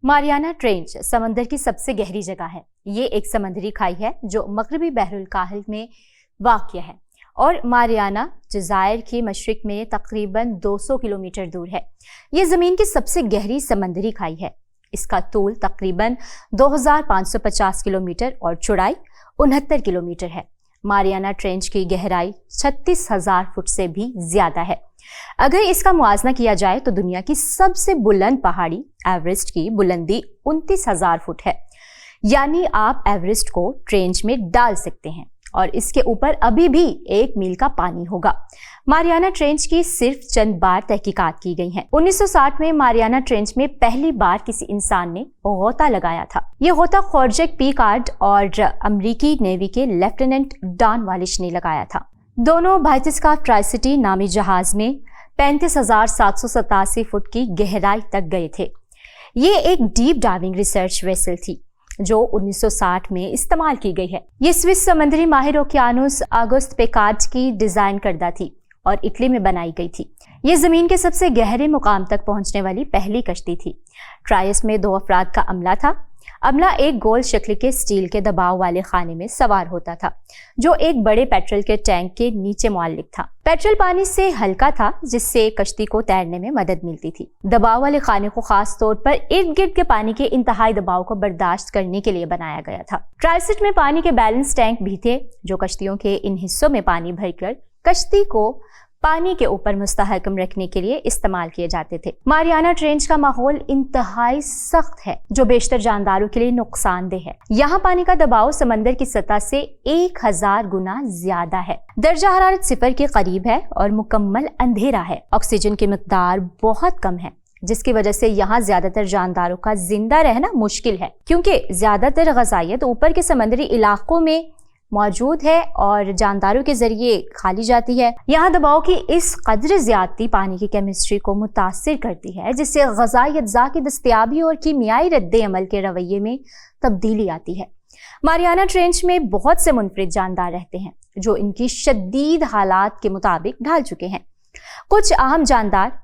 Mariana trench समंदर की सबसे गहरी जगह है। ये एक समंदरी खाई है जो मगरबी बहरुल काहिल में वाक़ है और मारियाना जज़ायर के मशरिक में तकरीबन 200 किलोमीटर दूर है। ये ज़मीन की सबसे गहरी समंदरी खाई है। इसका तूल तकरीबन 2550 किलोमीटर और चौड़ाई 69 किलोमीटर है। मारियाना ट्रेंच की गहराई 36,000 फुट से भी ज़्यादा है। अगर इसका मुआवजा किया जाए तो दुनिया की सबसे बुलंद पहाड़ी एवरेस्ट की बुलंदी 29,000 फुट है। यानी आप एवरेस्ट को ट्रेंच में डाल सकते हैं और इसके ऊपर अभी भी 1 मील का पानी होगा। मारियाना ट्रेंच की सिर्फ चंद बार तहकीकात की गई हैं। 1960 में मारियाना ट्रेंच में पहली बार किसी इंसान ने गोता लगाया था। ये गोता खॉर्जेक पीकार्ड और अमरीकी नेवी के लेफ्टिनेंट डॉन वालिश ने लगाया था। दोनों बाइटिस्काफ ट्राइसिटी नामी जहाज में 35,787 फुट की गहराई तक गए थे। ये एक डीप डाइविंग रिसर्च वेसल थी जो 1960 में इस्तेमाल की गई है। ये स्विस समुद्री माहिर ओकियानोस ऑगस्ट पेकार्ड की डिजाइन करदा थी और इटली में बनाई गई थी। ये जमीन के सबसे गहरे मुकाम तक पहुंचने वाली पहली कश्ती थी। ट्रायस में 2 अफराद का अमला था। अमला एक गोल शक्ल के स्टील के दबाव वाले खाने में सवार होता था जो एक बड़े पेट्रोल के टैंक के नीचे मुअल्लिक था। पेट्रोल पानी से हल्का था जिससे कश्ती को तैरने में मदद मिलती थी। दबाव वाले खाने को खास तौर पर इर्द गिर्द के पानी के इंतहाई दबाव को बर्दाश्त करने के लिए बनाया गया था। ट्राइसिट में पानी के बैलेंस टैंक भी थे जो कश्तियों के इन हिस्सों में पानी भरकर कश्ती को पानी के ऊपर मुस्तहकम रखने के लिए इस्तेमाल किए जाते थे। मारियाना ट्रेंच का माहौल इंतहाई सख्त है जो बेशतर जानदारों के लिए नुकसानदेह है। यहाँ पानी का दबाव समंदर की सतह से 1000 गुना ज्यादा है। दर्जा हरारत 0 के करीब है और मुकम्मल अंधेरा है। ऑक्सीजन की मिकदार बहुत कम है जिसकी वजह से यहाँ ज्यादातर जानदारों का जिंदा रहना मुश्किल है क्योंकि ज्यादातर ग़ज़ाइयत ऊपर के समंदरी इलाकों में मौजूद है और जानदारों के जरिए खाली जाती है। यहाँ दबाव की इस कदर ज्यादती पानी की केमिस्ट्री को मुतासिर करती है जिससे ग़ज़ाई अज्जा की दस्तयाबी और कीमियाई रद्द-ए-अमल के रवैये में तब्दीली आती है। मारियाना ट्रेंच में बहुत से मुनफरिद जानदार रहते हैं जो इनकी शदीद हालात के मुताबिक ढाल चुके हैं। कुछ अहम जानदार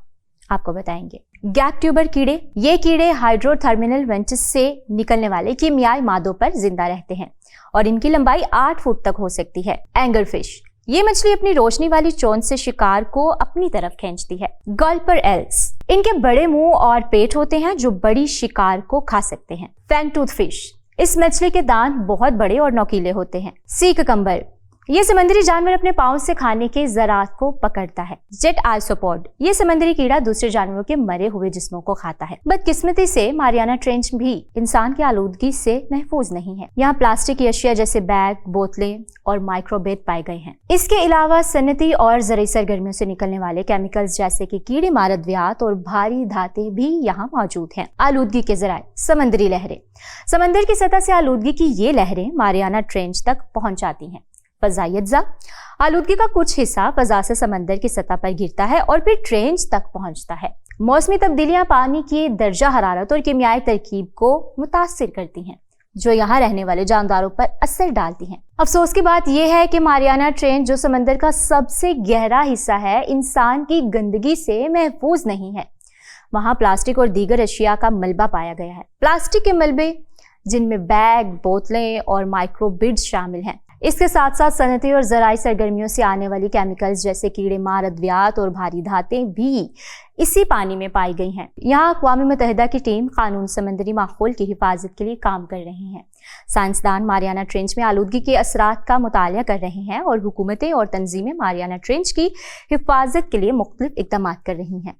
आपको बताएंगे। गैप ट्यूबर कीड़े। ये कीड़े हाइड्रोथर्मिनल वेंट्स से निकलने वाले कीमियाई मादों पर जिंदा रहते हैं और इनकी लंबाई 8 फुट तक हो सकती है। Anger fish. ये मछली अपनी रोशनी वाली चोंच से शिकार को अपनी तरफ खींचती है। गल्पर एल्स। इनके बड़े मुंह और पेट होते हैं जो बड़ी शिकार को खा सकते हैं। फैंगटूथ फिश। इस मछली के दांत बहुत बड़े और नोकीले होते हैं। सी ककम्बर। ये समंदरी जानवर अपने पाँव से खाने के ज़रात को पकड़ता है। जेट आइसोपोड। ये समंदरी कीड़ा दूसरे जानवरों के मरे हुए जिस्मों को खाता है। बदकिस्मती से मारियाना ट्रेंच भी इंसान की आलूदगी से महफूज नहीं है। यहाँ प्लास्टिक की अशिया जैसे बैग, बोतलें और माइक्रोबेट पाए गए हैं। इसके अलावा सनती और ज़रूरी सरगर्मियों से निकलने वाले केमिकल्स जैसे कि कीड़े मार अद्वियात और भारी धातें भी यहाँ मौजूद हैं। आलूदगी के ज़राए। समंदरी लहरें। समंदर की सतह से आलूदगी की ये लहरें मारियाना ट्रेंच तक पहुंच जाती हैं। फ़ज़ाई अज्जा। आलूदगी का कुछ हिस्सा फ़ज़ा से समंदर की सतह पर गिरता है और फिर ट्रेंच तक पहुंचता है। मौसमी तब्दीलियां पानी की दर्जा हरारत और कीमियाई तरकीब को मुतासिर करती हैं जो यहाँ रहने वाले जानदारों पर असर डालती हैं। अफसोस की बात यह है कि मारियाना ट्रेंच जो समंदर का सबसे गहरा हिस्सा है इंसान की गंदगी से महफूज नहीं है। वहाँ प्लास्टिक और दीगर अशिया का मलबा पाया गया है। प्लास्टिक के मलबे जिनमें बैग, बोतलें और माइक्रोबिड्स शामिल हैं। इसके साथ साथ सनती और ज़राई सरगर्मियों से आने वाली केमिकल्स जैसे कीड़े मार अद्वियात और भारी धातें भी इसी पानी में पाई गई हैं। यहाँ अक़वाम मुत्तहिदा की टीम कानून समंदरी माहौल की हिफाजत के लिए काम कर रहे हैं। साइंसदान मारियाना ट्रेंच में आलूदगी के असरात का मुतालिया कर रहे हैं और हुकूमतें और तंजीमें मारियाना ट्रेंच की हिफाजत के लिए मुख्तलिफ इक़दामात कर रही हैं।